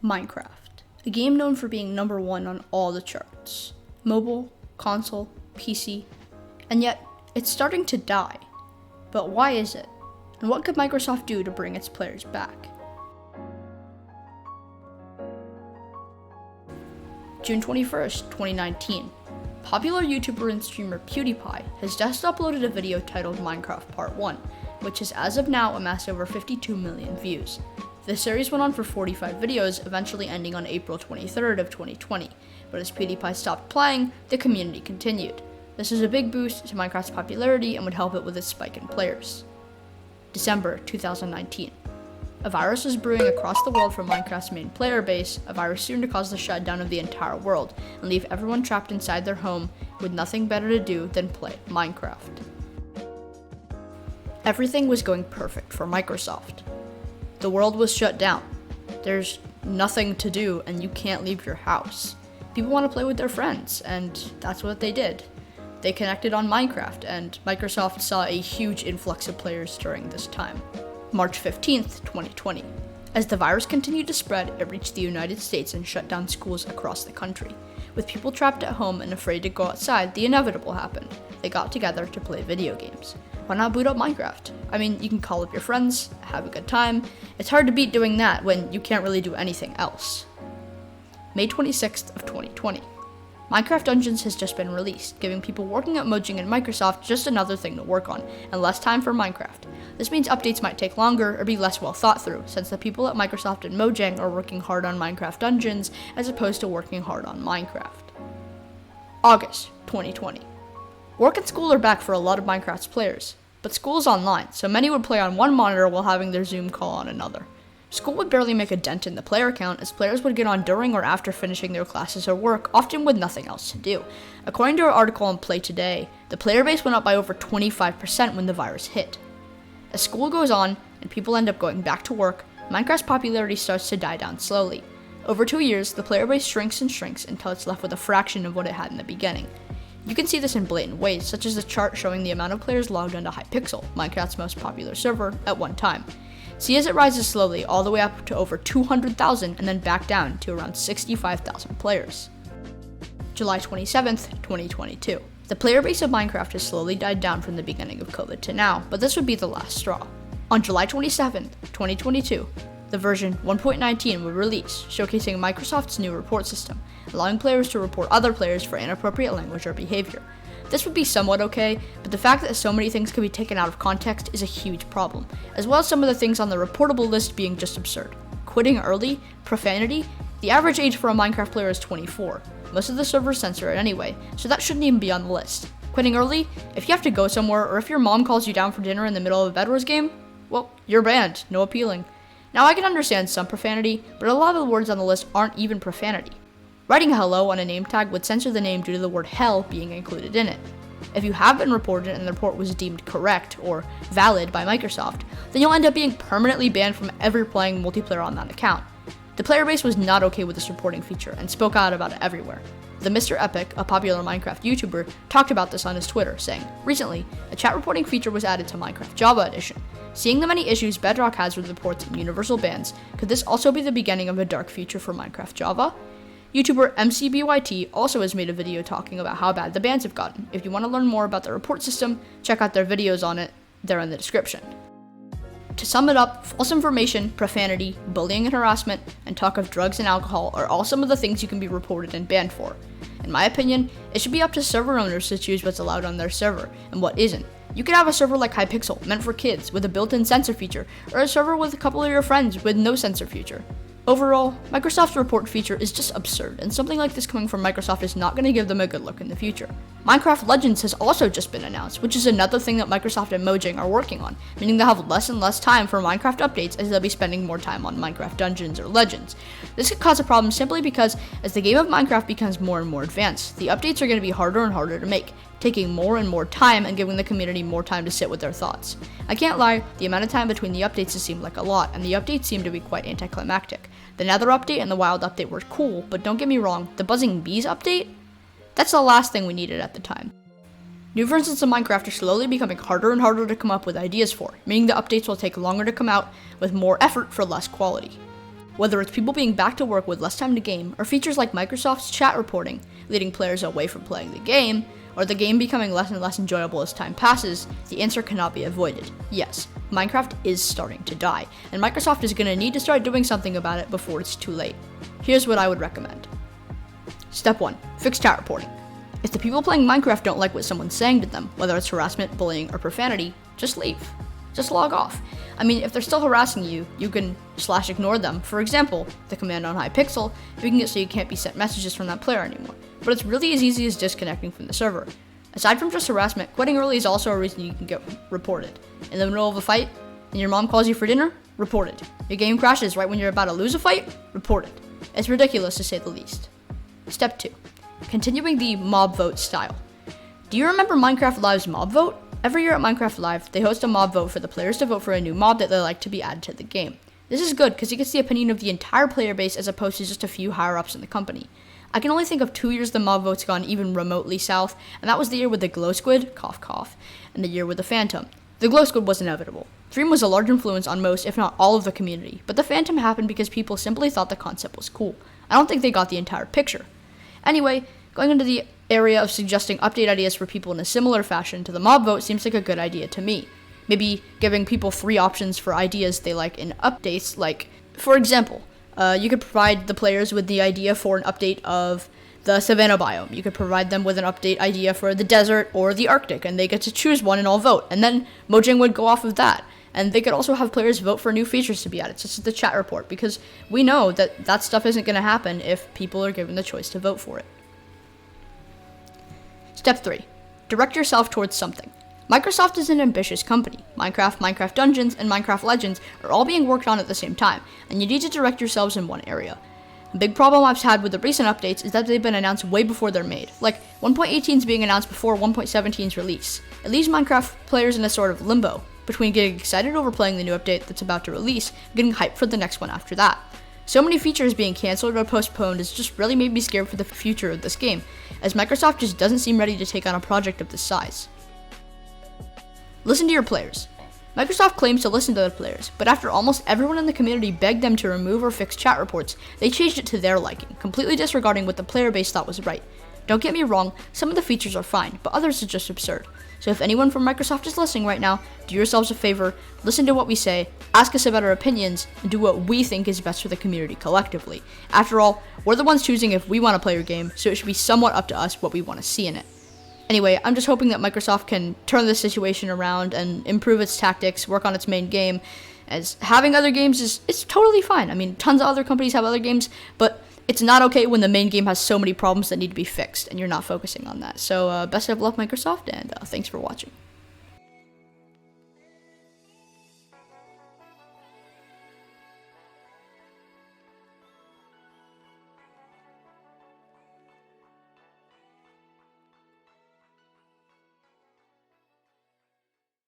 Minecraft, a game known for being number one on all the charts, mobile, console, PC, and yet it's starting to die. But why is it? And what could Microsoft do to bring its players back? June 21st, 2019. Popular YouTuber and streamer PewDiePie has just uploaded a video titled Minecraft Part 1, which has as of now amassed over 52 million views. The series went on for 45 videos, eventually ending on April 23rd of 2020, but as PewDiePie stopped playing, the community continued. This is a big boost to Minecraft's popularity and would help it with its spike in players. December 2019. A virus is brewing across the world from Minecraft's main player base, a virus soon to cause the shutdown of the entire world and leave everyone trapped inside their home with nothing better to do than play Minecraft. Everything was going perfect for Microsoft. The world was shut down. There's nothing to do and you can't leave your house. People want to play with their friends, and that's what they did. They connected on Minecraft, and Microsoft saw a huge influx of players during this time. March 15th, 2020. As the virus continued to spread, it reached the United States and shut down schools across the country. With people trapped at home and afraid to go outside, the inevitable happened. They got together to play video games. Why not boot up Minecraft? I mean, you can call up your friends, have a good time. It's hard to beat doing that when you can't really do anything else. May 26th of 2020. Minecraft Dungeons has just been released, giving people working at Mojang and Microsoft just another thing to work on, and less time for Minecraft. This means updates might take longer or be less well thought through, since the people at Microsoft and Mojang are working hard on Minecraft Dungeons as opposed to working hard on Minecraft. August 2020. Work and school are back for a lot of Minecraft's players, but school is online, so many would play on one monitor while having their Zoom call on another. School would barely make a dent in the player count, as players would get on during or after finishing their classes or work, often with nothing else to do. According to an article on Play Today, the player base went up by over 25% when the virus hit. As school goes on, and people end up going back to work, Minecraft's popularity starts to die down slowly. Over 2 years, the player base shrinks and shrinks until it's left with a fraction of what it had in the beginning. You can see this in blatant ways, such as the chart showing the amount of players logged onto Hypixel, Minecraft's most popular server, at one time. See as it rises slowly all the way up to over 200,000 and then back down to around 65,000 players. July 27th, 2022. The player base of Minecraft has slowly died down from the beginning of COVID to now, but this would be the last straw. On July 27th, 2022, the version 1.19 would release, showcasing Microsoft's new report system, allowing players to report other players for inappropriate language or behavior. This would be somewhat okay, but the fact that so many things could be taken out of context is a huge problem, as well as some of the things on the reportable list being just absurd. Quitting early, profanity, the average age for a Minecraft player is 24. Most of the servers censor it anyway, so that shouldn't even be on the list. Quitting early, if you have to go somewhere or if your mom calls you down for dinner in the middle of a Bed Wars game, well, you're banned, no appealing. Now I can understand some profanity, but a lot of the words on the list aren't even profanity. Writing hello on a name tag would censor the name due to the word hell being included in it. If you have been reported and the report was deemed correct or valid by Microsoft, then you'll end up being permanently banned from ever playing multiplayer on that account. The player base was not okay with this reporting feature and spoke out about it everywhere. The Mr. Epic, a popular Minecraft YouTuber, talked about this on his Twitter, saying, "Recently, a chat reporting feature was added to Minecraft Java Edition. Seeing the many issues Bedrock has with reports and universal bans, could this also be the beginning of a dark future for Minecraft Java?" YouTuber MCBYT also has made a video talking about how bad the bans have gotten. If you want to learn more about the report system, check out their videos on it, they're in the description. To sum it up, false information, profanity, bullying and harassment, and talk of drugs and alcohol are all some of the things you can be reported and banned for. In my opinion, it should be up to server owners to choose what's allowed on their server and what isn't. You could have a server like Hypixel, meant for kids, with a built-in censor feature, or a server with a couple of your friends with no censor feature. Overall, Microsoft's report feature is just absurd, and something like this coming from Microsoft is not going to give them a good look in the future. Minecraft Legends has also just been announced, which is another thing that Microsoft and Mojang are working on, meaning they'll have less and less time for Minecraft updates as they'll be spending more time on Minecraft Dungeons or Legends. This could cause a problem simply because as the game of Minecraft becomes more and more advanced, the updates are going to be harder and harder to make, taking more and more time and giving the community more time to sit with their thoughts. I can't lie, the amount of time between the updates has seemed like a lot, and the updates seem to be quite anticlimactic. The Nether update and the Wild update were cool, but don't get me wrong, the Buzzing Bees update? That's the last thing we needed at the time. New versions of Minecraft are slowly becoming harder and harder to come up with ideas for, meaning the updates will take longer to come out with more effort for less quality. Whether it's people being back to work with less time to game, or features like Microsoft's chat reporting, leading players away from playing the game, or the game becoming less and less enjoyable as time passes, the answer cannot be avoided. Yes, Minecraft is starting to die, and Microsoft is going to need to start doing something about it before it's too late. Here's what I would recommend. Step 1. Fix chat reporting. If the people playing Minecraft don't like what someone's saying to them, whether it's harassment, bullying, or profanity, just leave. Just log off. I mean, if they're still harassing you, you can /ignore them. For example, the command on Hypixel, making it so you can't be sent messages from that player anymore. But it's really as easy as disconnecting from the server. Aside from just harassment, quitting early is also a reason you can get reported. In the middle of a fight, and your mom calls you for dinner, reported. Your game crashes right when you're about to lose a fight, reported. It's ridiculous to say the least. Step 2. Continuing the mob vote style. Do you remember Minecraft Live's mob vote? Every year at Minecraft Live, they host a mob vote for the players to vote for a new mob that they like to be added to the game. This is good because it gets the opinion of the entire player base as opposed to just a few higher-ups in the company. I can only think of 2 years the mob vote's gone even remotely south, and that was the year with the glow squid, cough cough, and the year with the phantom. The glow squid was inevitable. Dream was a large influence on most, if not all, of the community, but the phantom happened because people simply thought the concept was cool. I don't think they got the entire picture. Anyway, going into the area of suggesting update ideas for people in a similar fashion to the mob vote seems like a good idea to me. Maybe giving people 3 options for ideas they like in updates, like, for example, you could provide the players with the idea for an update of the savanna biome. You could provide them with an update idea for the desert or the Arctic, and they get to choose one and all vote, and then Mojang would go off of that. And they could also have players vote for new features to be added, such as the chat report, because we know that that stuff isn't going to happen if people are given the choice to vote for it. Step 3. Direct yourself towards something. Microsoft is an ambitious company. Minecraft, Minecraft Dungeons, and Minecraft Legends are all being worked on at the same time, and you need to direct yourselves in one area. A big problem I've had with the recent updates is that they've been announced way before they're made. Like, 1.18 is being announced before 1.17's release. It leaves Minecraft players in a sort of limbo, between getting excited over playing the new update that's about to release, and getting hyped for the next one after that. So many features being cancelled or postponed has just really made me scared for the future of this game, as Microsoft just doesn't seem ready to take on a project of this size. Listen to your players. Microsoft claims to listen to their players, but after almost everyone in the community begged them to remove or fix chat reports, they changed it to their liking, completely disregarding what the player base thought was right. Don't get me wrong, some of the features are fine, but others are just absurd. So if anyone from Microsoft is listening right now, do yourselves a favor, listen to what we say, ask us about our opinions, and do what we think is best for the community collectively. After all, we're the ones choosing if we want to play your game, so it should be somewhat up to us what we want to see in it. Anyway, I'm just hoping that Microsoft can turn this situation around and improve its tactics, work on its main game, as having other games is totally fine. I mean, tons of other companies have other games, but it's not okay when the main game has so many problems that need to be fixed and you're not focusing on that. So best of luck, Microsoft, and thanks for watching.